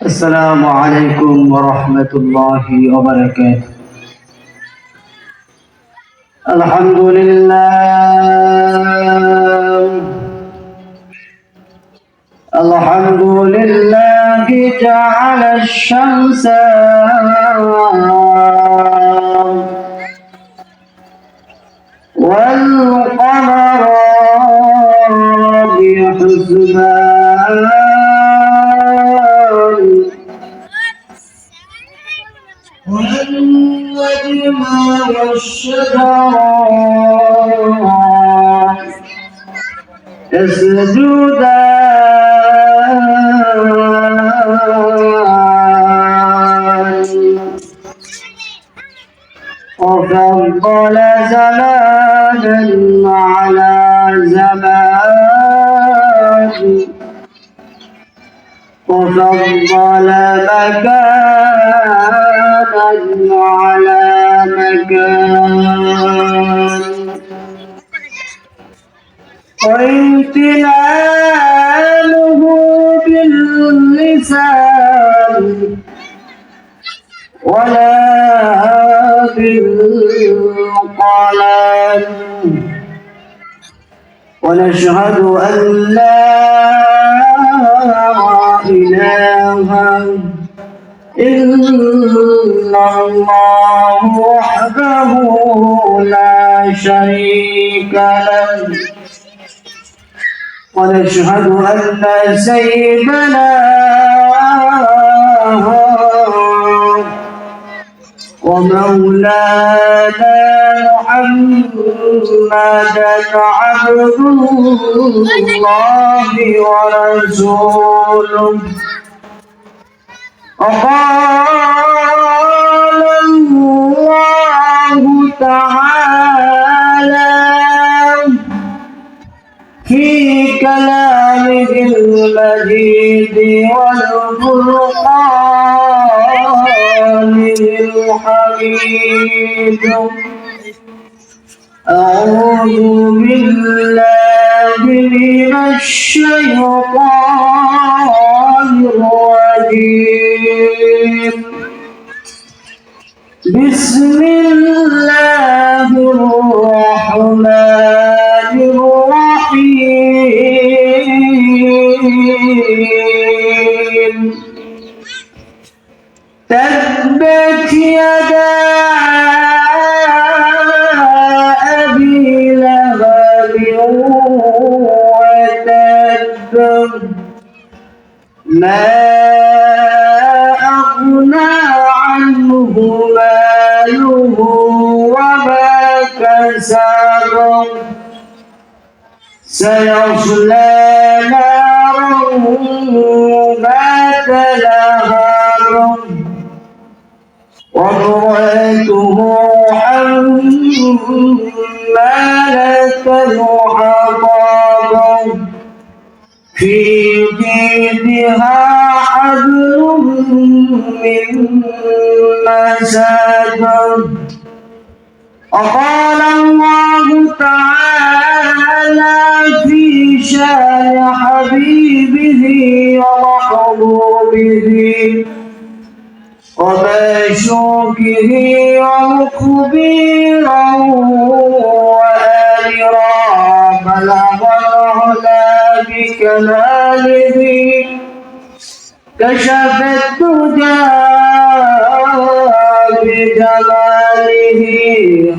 السلام عليكم ورحمة الله وبركاته. الحمد لله جعل الشمس والقمر بحسبان والنجم والشجر يسجدان وفضل زمانا على زمان وفضل مكانا على مكان وامتنانه باللسان ولا بالقلم ونشهد أن لا إله إلا الله وحده لا شريك له ونشهد أن سيدنا ومولانا محمدا عبد الله ورسوله وقال الله تعالى في كلامه المجيد والفرقان الحميد أعوذ بالله من الشيطان الرجيم بسم الله الرحمن الرحيم تبت يدا أبي لهب وتب ما أغنى عنه ماله وما كسب سيصلى نارا ذات لهب وامرأته حمالة الحطب في جيدها حبل من مسد وقال الله تعالى في شان حبيبه ومحبوبه ومشوكه ومخبيرا وآمرا بلغ العلا بكماله كشف الدجى بجماله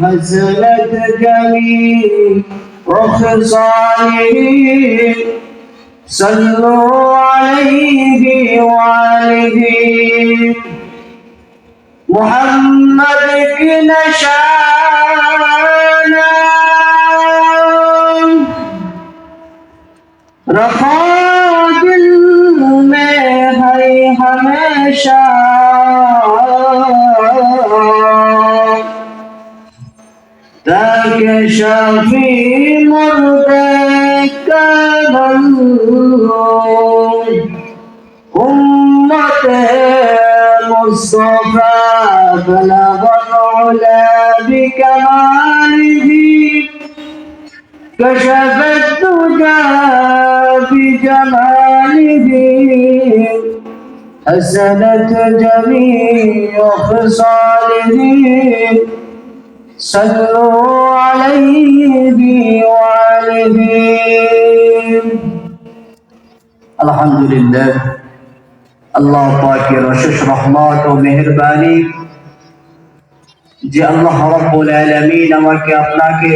حسنت جميع وخصاله صلوا عليه وآله محمد بن شانا رفع دل میں ہے ہمیشہ تاکہ شفیع مردے کا امت مصطفى بلغ العلا بكماله كشف الدجى بجماله حسنت جميع خصاله صلوا عليه وآله আলহামদুলিল্লাহ। আল্লাহ পাকের অশেষ রহমত ও মেহেরবানি যে আল্লাহ রাব্বুল আলামিন আমাকে আপনাকে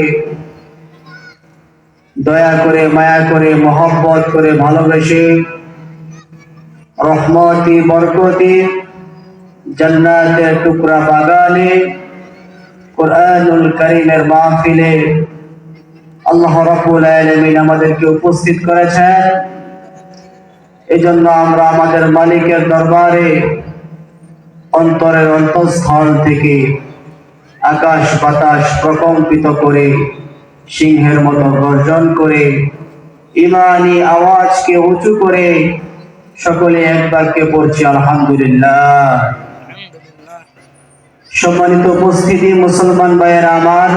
দয়া করে, মায়া করে, মহব্বত করে, ভালোবেসে রহমতি বরকতি জান্নাতের টুকরা বাগানে কোরআনুল কারীমের মাহফিলে আল্লাহ রাব্বুল আলামিন আমাদেরকে উপস্থিত করেছেন। এজন্য আমরা আমাদের মালিকের দরবারে অন্তরের অন্তঃস্থল থেকে আকাশ বাতাস প্রকম্পিত করে সিংহের মতো গর্জন করে ঈমানি আওয়াজকে উঁচু করে সকলে এক বাক্যে পড়ছি আলহামদুলিল্লাহ। সম্মানিত উপস্থিতি, মুসলমান ভাইয়েরা আমার,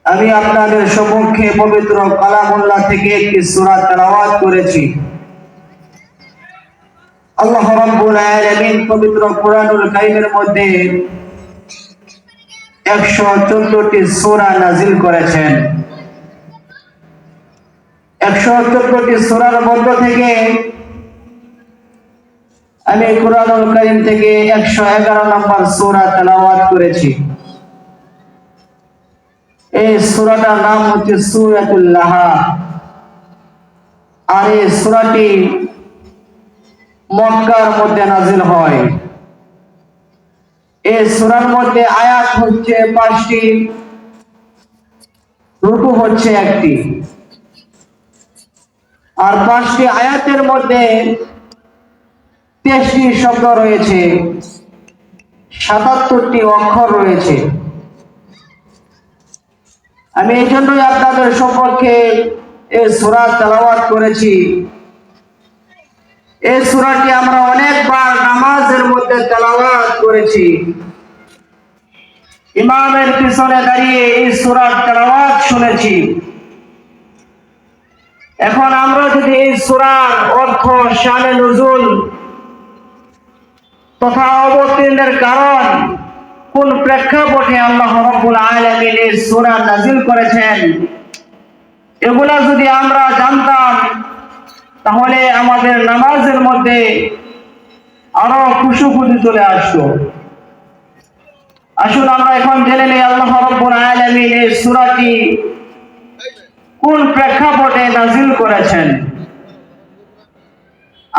আমি আপনাদের সম্মুখে পবিত্র কালামুল্লাহ থেকে একটি সূরা তেলাওয়াত করেছি। আল্লাহ রাব্বুল আলামিন পবিত্র কোরআনুল কারীমের মধ্যে 114টি সূরা নাযিল করেছেন। 114টি সূরার মধ্য থেকে আমি কোরআনুল কারীম থেকে 111 নম্বর সূরা তেলাওয়াত করেছি। এই সূরাটার নাম হচ্ছে সূরাতুল লাহাব। আর এই সূরাটি মক্কার মধ্যে নাযিল হয়। এই সূরার মধ্যে আয়াত হচ্ছে 5টি, রুকু হচ্ছে 1টি। আর 5টি আয়াতের মধ্যে 23টি শব্দ রয়েছে, 77টি অক্ষর রয়েছে। আমি এই জন্যই আপনাদের সম্পর্কে এই সূরা তেলাওয়াত করেছি। এই সূরাটি আমরা অনেকবার নামাজের মধ্যে তেলাওয়াত করেছি। ইমামের পিছনে দাঁড়িয়ে এই সূরার তেলাওয়াত শুনেছি। এখন আমরা যদি এই সূরার অর্থ, শানে নুজুল তথা অবতীর্ণের কারণ, কোন প্রেক্ষাপটে আল্লাহ রাব্বুল আলামিন এই সূরা নাযিল করেছেন, এগুলা যদি আমরা জানতাম তাহলে আমাদের নামাজের মধ্যে আরো খুশুখুশি চলে আসতো। আসুন আমরা এখন জেনে নেই আল্লাহ রাব্বুল আলামিন এই সূরাটি কোন প্রেক্ষাপটে নাযিল করেছেন।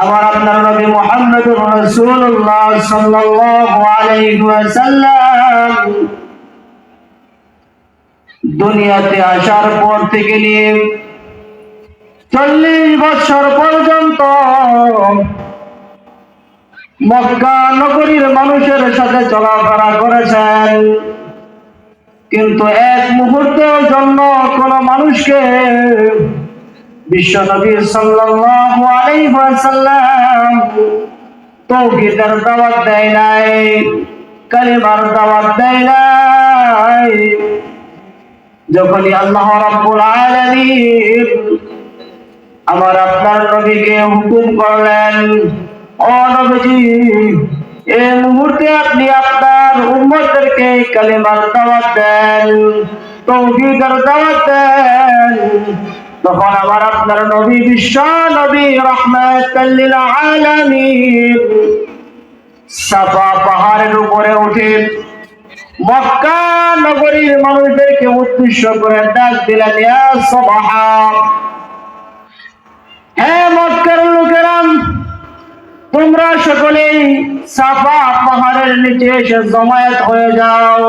আমার আপনার নবী মুহাম্মদুর রাসূলুল্লাহ সাল্লাল্লাহু আলাইহি ওয়াসাল্লাম দুনিয়াতে আসার পর থেকে নিয়ে 40 বছর পর্যন্ত মক্কা নগরীর মানুষের সাথে চলাফেরা করেছেন, কিন্তু এক মুহূর্তের জন্য কোন মানুষকে বিশ্বনবী সাল্লাল্লাহু আলাইহি ওয়াসাল্লাম তাওহীদের দাওয়াত দেয় নাই, কালিমার দাওয়াত দেয় নাই। যখনই আল্লাহ রাব্বুল আলামিন আমার আপনার নবীকে হুকুম করলেন, ও নবীজি, এই মুহূর্তে আপনি আপনার উম্মতদেরকে কালিমার দাওয়াত দেন, তাওহীদের দাওয়াত দেন, তখন আমার আপনার নবী বিশ্ব নবী রাহমাতাল লিল আলামিন সাফা পাহাড়ের উপরে উঠে মক্কা নগরীর মানুষদেরকে উদ্দেশ্য করে ডাক দিলেন, ইয়া সাবাহা, হে মক্কার লোকেরা, তোমরা সকলেই সাফা পাহাড়ের নিচে এসে জমায়েত হয়ে যাও।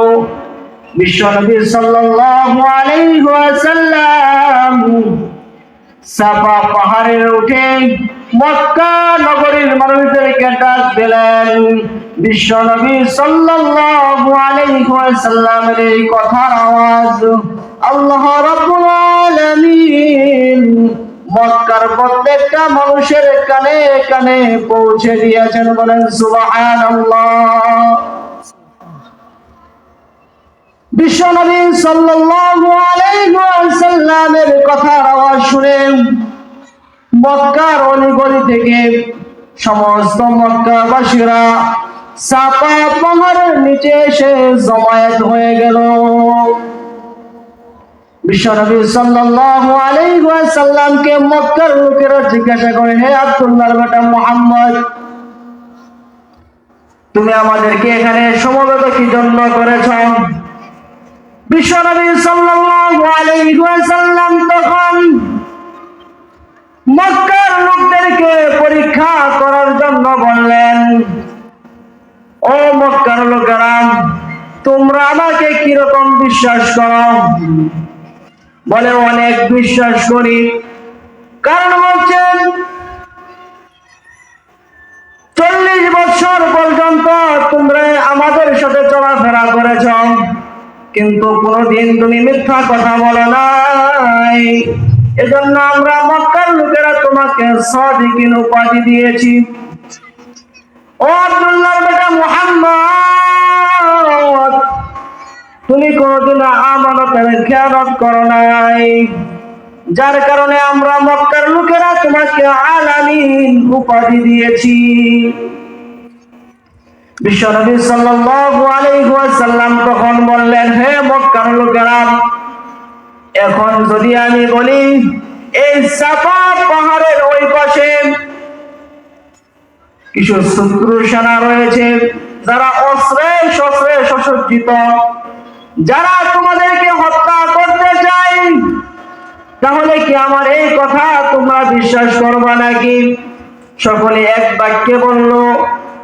বিশ্বনবী সাল্লাল্লাহু আলাইহি ওয়াসাল্লাম সাফা পাহাড়ে উঠে মক্কা নগরীর মানুষদেরকে ডাক দিলেন। বিশ্বনবী সাল্লাল্লাহু আলাইহি ওয়াসাল্লামের এই কথার আওয়াজ আল্লাহ রাব্বুল আলামিন মক্কার প্রত্যেকটা মানুষের কানে কানে পৌঁছে দিয়েছেন। বলেন সুবহানাল্লাহ। বিশ্বনবী সাল্লাল্লাহু আলাইহি ওয়াসাল্লামের কথার আওয়াজ শুনে মক্কার অলিগলি থেকে সমস্ত মক্কাবাসীরা সাফা পাহাড়ের নিচে এসে জমায়েত হয়ে গেল। বিশ্বনবী সাল্লাল্লাহু আলাইহি ওয়াসাল্লামকে মক্কার লোকেরা জিজ্ঞাসা করে, হে আব্দুল্লাহর বেটা মুহাম্মদ, তুমি আমাদেরকে এখানে সমবেত কি জন্য করেছ? বিশ্বনবী সাল্লাল্লাহু আলাইহি ওয়াসাল্লাম তখন মক্কার লোকদেরকে পরীক্ষা করার জন্য বললেন, ও মক্কার লোকেরা, তোমরা আমাকে কিরকম বিশ্বাস করো? বলে, অনেক বিশ্বাস করি। কারণ হচ্ছেন 40 বছর পর্যন্ত তোমরা আমাদের সাথে চলাফেরা করেছ, কিন্তু কোনদিন তুমি মিথ্যা কথা বলো নাই। এজন্য আমরা মক্কার লোকেরা তোমাকে সাদিকিন উপাধি দিয়েছি। ও আব্দুল্লাহর বেটা মুহাম্মদ, তুমি কোনদিন আমানতের খেয়ানত করো নাই, যার কারণে আমরা মক্কার লোকেরা তোমাকে আলামিন উপাধি দিয়েছি। বিশ্বনবী সাল্লাল্লাহু আলাইহি ওয়াসাল্লাম তখন বললেন, হে মক্কার লোকেরা, এখন যদি আমি বলি এই সাফা পাহাড়ের ওই পাশে কিছু শত্রু সেনা রয়েছে, যারা অস্ত্রে শস্ত্রে সুসজ্জিত, যারা তোমাদেরকে হত্যা করতে চায়, তাহলে কি আমার এই কথা তোমরা বিশ্বাস করবে নাকি? সকলে এক বাক্যে বলল,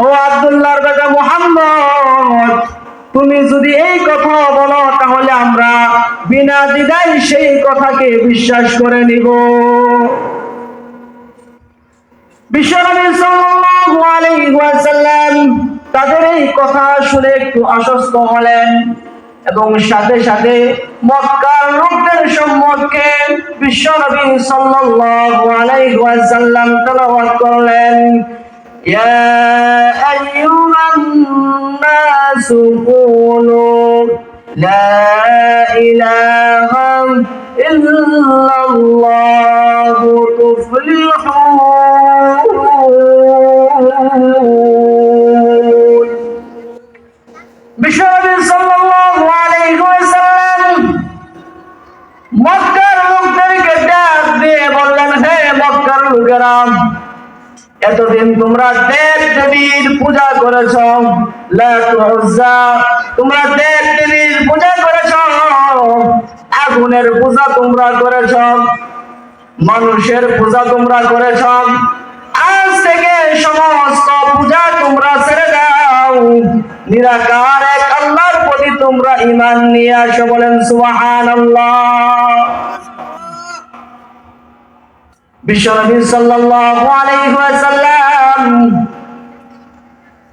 ও আব্দুল্লাহর বেটা মুহাম্মদ, তুমি যদি এই কথা বলো তাহলে আমরা বিনা দ্বিধায় সেই কথাকে বিশ্বাস করে নিব। বিশ্বনবী সাল্লাল্লাহু আলাইহি ওয়াসাল্লাম তাদের এই কথা শুনে একটু আশ্বস্ত হলেন এবং সাথে সাথে মক্কার লোকদের সম্মুখে বিশ্বনবী সাল্লাল্লাহু আলাইহি ওয়াসাল্লাম তেলাওয়াত করলেন, ইয়া আইয়ুহান নাসু কুলু লা ইলাহা ইল্লাল্লাহু তুফলিহুন। বিশ্বনবী সাল্লাল্লাহু আলাইহি ওয়াসাল্লাম মক্কার লোকদেরকে ডাক দিয়ে বললেন, হে মক্কার লোকেরা, এতদিন তোমরা দেব দেবীর পূজা করেছ, লাত উজ্জা, তোমরা দেব দেবীর পূজা করেছ, আগুনের পূজা তোমরা করেছ, মানুষের পূজা তোমরা করেছ। আজ থেকে সমস্ত পূজা তোমরা ছেড়ে দাও, নিরাকার এক আল্লাহর প্রতি তোমরা ঈমান নিয়ে আসো। বলেন সুবহানাল্লাহ। বিশ্বনবী সাল্লাল্লাহু আলাইহি ওয়াসাল্লাম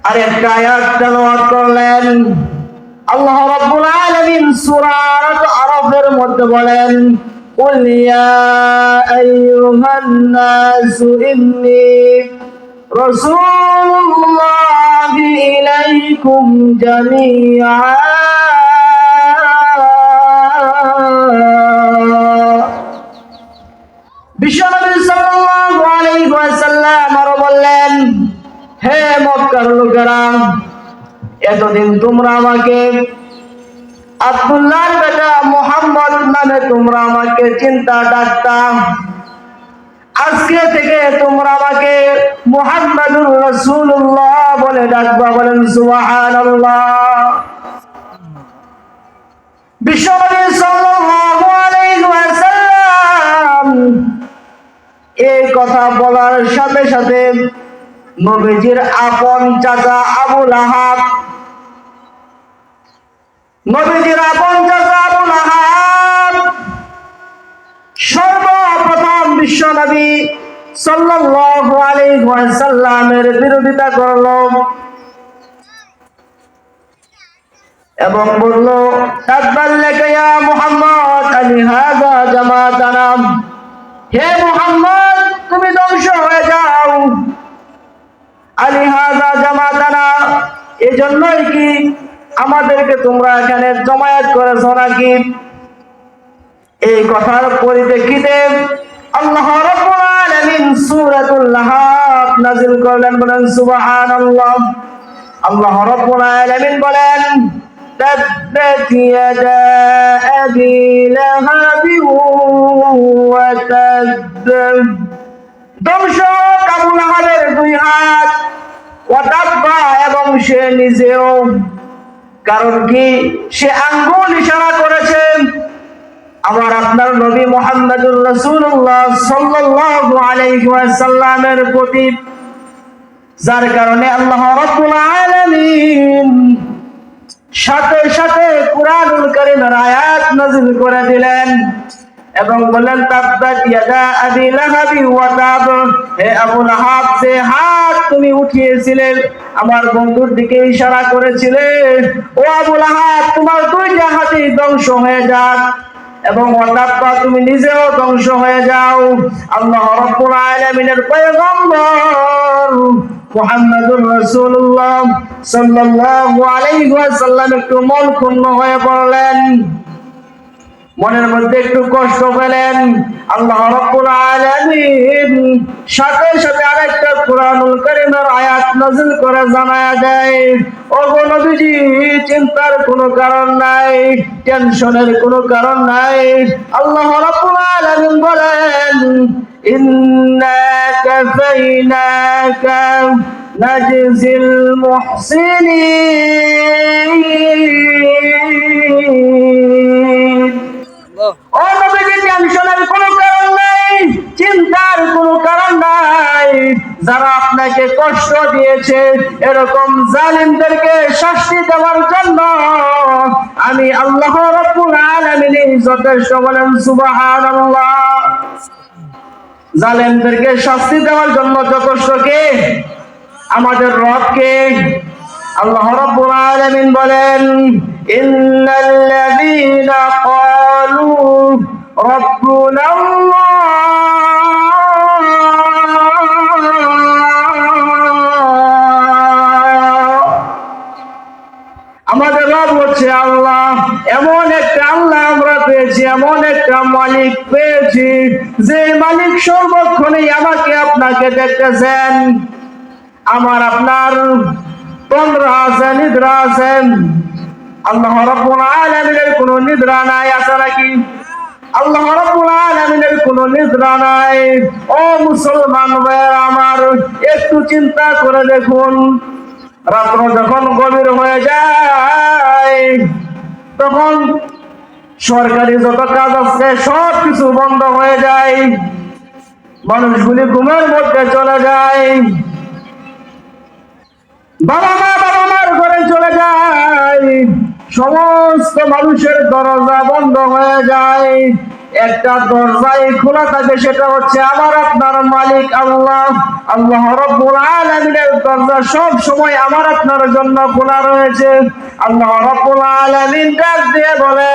আরেকটা আয়াত তেলাওয়াত করলেন। আল্লাহ রাব্বুল আলামিন সূরা আরাফের মধ্যে বলেন, কুল ইয়া আইয়ুহান নাসু ইন্নী রাসূলুল্লাহি ইলাইকুম জামিআ। বিশ্বনবী সাল্লাল্লাহু আলাইহি ওয়াসাল্লাম আরো বললেন, হে মক্কার লোকেরা, এতদিন তোমরা আমাকে আব্দুল্লাহর বেটা মুহাম্মদ নামে তোমরা আমাকে চিন্তা ডাকতা, আজকে থেকে তোমরা আমাকে মুহাম্মাদুর রাসূলুল্লাহ বলে ডাকবা। বলেন সুবহানাল্লাহ। বিশ্বনবী সাল্লাল্লাহু আলাইহি ওয়াসাল্লাম এই কথা বলার সাথে সাথে নবীজির আপন চাচা আবু লাহাব, নবীজির আপন চাচা আবু লাহাব সর্বপ্রথম বিশ্বনবী সাল্লাল্লাহু আলাইহি ওয়াসাল্লামের বিরোধিতা করলো এবং বলল, তাব্বাল্লাকা ইয়া মুহাম্মদ আলি হাযা জামাতানা, হে মুহাম্মদ তুমি ধ্বংস হয়ে যাও, আলি হাযা জামাতানা, এজন্যই কি আমাদেরকে তোমরা এখানে জমায়েত করেছো নাকি? এই কথার পরিপ্রেক্ষিতে আল্লাহ রাব্বুল আলামিন আলামিন সূরাতুল লাহাব নাযিল করলেন। বলেন সুবহানাল্লাহ। আল্লাহ রাব্বুল আলামিন বলেন তাব্বাত ইয়াদা আবি লাহাব ওয়া তাব। ধ্বংস আবু লাহাবের দুই হাত, ওয়া তাব্বা এবং সে নিজেও। কারণ কি? সে আঙ্গুল ইশারা করেছে আমার আপনার নবী মুহাম্মদুর রাসূলুল্লাহ সাল্লাল্লাহু আলাইহি ওয়াসাল্লামের প্রতি, যার কারণে আল্লাহ রাব্বুল আলামিন সাথে সাথে কুরআনুল কারীমের আয়াত নাযিল করে দিলেন এবং বললেন তাব্বাত ইয়াদা আবি লাহাব ওয়া তাব। হে আবু লাহাব, যে হাত তুমি উঠিয়েছিলে আমার বন্ধুর দিকে ইশারা করেছিলে, ও আবু লাহাব তোমার দুইটা হাতই ধ্বংস হয়ে যাক এবং ওয়াতাব্বা তুমি নিজেও ধ্বংস হয়ে যাও। আল্লাহ রাব্বুল আলামিনের পয়গম্বর মুহাম্মদুর রাসূলুল্লাহ সাল্লাল্লাহু আলাইহি ওয়াসাল্লাম একটু মন ক্ষুণ্ণ হয়ে পড়লেন, মনের মধ্যে একটু কষ্ট পেলেন। আল্লাহ রাব্বুল আলামিন সাথে সাথে আরেকটা কুরআনুল কারীমের আয়াত নাযিল করে জানায়া দেয়, ওগো নবীজি চিন্তার কোনো কারণ নাই, টেনশনের কোনো কারণ নাই। আল্লাহ রাব্বুল আলামিন বলেন ইন্না কাফাইনাকা নাজজিল মুহসিনিন। ও নবীজি টেনশনের কোনো কারণ নাই, চিন্তার কোনো কারণ নাই। যারা আপনাকে কষ্ট দিয়েছে এরকম জালিমদেরকে শাস্তি দেওয়ার জন্য আমি আল্লাহ রাব্বুল আলামিন যথেষ্ট। বলেন সুবহানাল্লাহ। জালিমদেরকে শাস্তি দেওয়ার জন্য যথেষ্ট কে? আমাদের রব কে? আল্লাহ রাব্বুল আলামিন বলেন ইন্নাল্লাযীনা ক্বালু রাব্বুনাল্লাহ আমাদের রব হচ্ছে আল্লাহ। এমন একটা আল্লাহ আমরা পেয়েছি, এমন একটা মালিক পেয়েছি যে মালিক সর্বক্ষণে আমাকে আপনাকে দেখতেছেন। আমার আপনার তন্দ্রা আছে, নিদ্রা আছে, আল্লাহ রাব্বুল আলামিনের কোনো নিদ্রা নাই, আছে নাকি? আল্লাহ রাব্বুল আলামিনের কোনো নিদ্রা নাই। ও মুসলমান ভাইরা আমার, একটু চিন্তা করে দেখুন, রাত্র যখন গভীর হয়ে যায় তখন সরকারি যত কাজ আছে সব কিছু বন্ধ হয়ে যায়, মানুষগুলি ঘুমের মধ্যে চলে যায়, বাবা মার ঘরে চলে যায়, সমস্ত মানুষের দরজা বন্ধ হয়ে যায়। একটা দরজাই খোলা থাকে, সেটা হচ্ছে আমার আপনার মালিক আল্লাহ। আল্লাহ রাব্বুল আলামিনের দরজা সব সময় আমার আপনার জন্য খোলা রয়েছে। আল্লাহ রাব্বুল আলামিন ডাক দিয়ে বলে,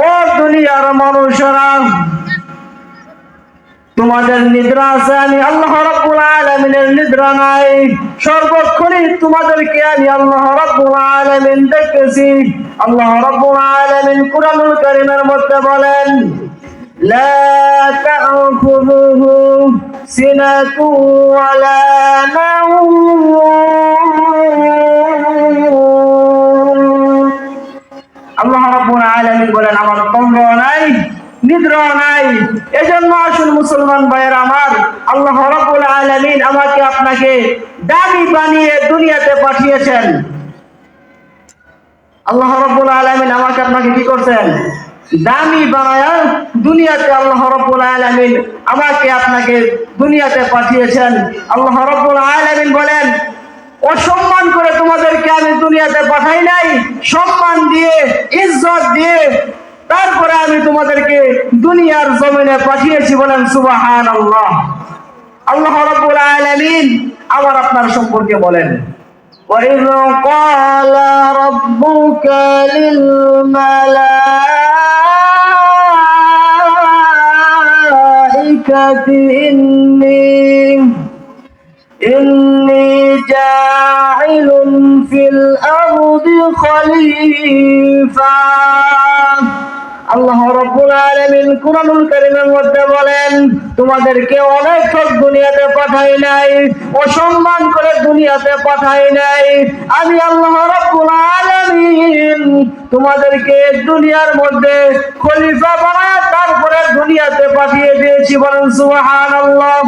ও দুনিয়ার মানুষেরা, তোমাদের নিদ্রা আছে, আমি আল্লাহ রাব্বুল আলামিনের নিদ্রা নাই। সর্বক্ষণই তোমাদেরকে আমি আল্লাহ রাব্বুল আলামিন দেখতেছি। আল্লাহ রাব্বুল আলামিন কুরআনুল কারীমের মধ্যে বলেন লা তা'খুযুহু সিনাতু ওয়া লা নাওম। আল্লাহ রাব্বুল আলামিন বলেন আমার তন্দ্রা নাই, নিদ্রা নাই। এজন্য আসুন মুসলমান ভাইয়েরা আমার, আল্লাহ রাব্বুল আলামিন আমাকে আপনাকে দামি বানিয়ে দুনিয়াতে পাঠিয়েছেন। আল্লাহ রাব্বুল আলামিন আমাকে আপনাকে কি করছেন? দামি বানায়া দুনিয়াতে আল্লাহ রাব্বুল আলামিন আমাকে আপনাকে দুনিয়াতে পাঠিয়েছেন। আল্লাহ রাব্বুল আলামিন বলেন অসম্মান করে তোমাদেরকে আমি দুনিয়াতে পাঠাই নাই, সম্মান দিয়ে, ইজ্জত দিয়ে তারপরে আমি তোমাদেরকে দুনিয়ার জমিনে পাঠিয়েছি। বলেন সুবহানাল্লাহ। আল্লাহ রাব্বুল আলামিন আমার আপনার সম্পর্কে বলেন وَإِذْ قَالَ رَبُّكَ لِلْمَلَائِكَةِ إِنِّي جَاعِلٌ فِي الْأَرْضِ خَلِيفَةً আল্লাহ রাব্বুল আলামিন কুরআনুল কারীমের মধ্যে বলেন, তোমাদেরকে অনর্থক দুনিয়াতে পাঠাই নাই, অসম্মান করে দুনিয়াতে পাঠাই নাই। আমি আল্লাহ রাব্বুল আলামিন তোমাদেরকে দুনিয়ার মধ্যে খলিফা বানায় তারপরে দুনিয়াতে পাঠিয়ে দিয়েছি। বলেন সুবহানাল্লাহ।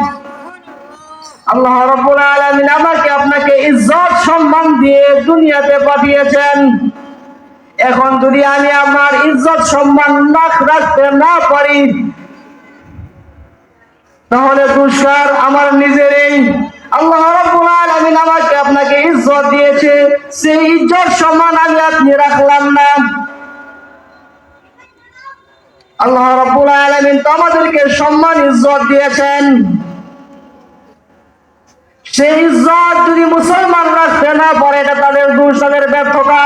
আল্লাহ রাব্বুল আলামিন আমাকে আপনাকে ইজ্জত সম্মান দিয়ে দুনিয়াতে পাঠিয়েছেন। এখন যদি আমি আমার ইজ্জত সম্মান রাখতে না পারি, তাহলে দুষ্কার আমার নিজেরই। আল্লাহ রাব্বুল আলামিন আমাকে আপনাকে ইজ্জত দিয়েছে, সেই ইজ্জত সম্মান আমি আপনি রাখলাম না। আল্লাহ রাব্বুল আলামিন তো আমাদেরকে সম্মান ইজ্জত দিয়েছেন, সেই ইজ্জত যদি মুসলমান রাখতে না পারে, এটা তাদের দোষ, তাদের ব্যর্থতা।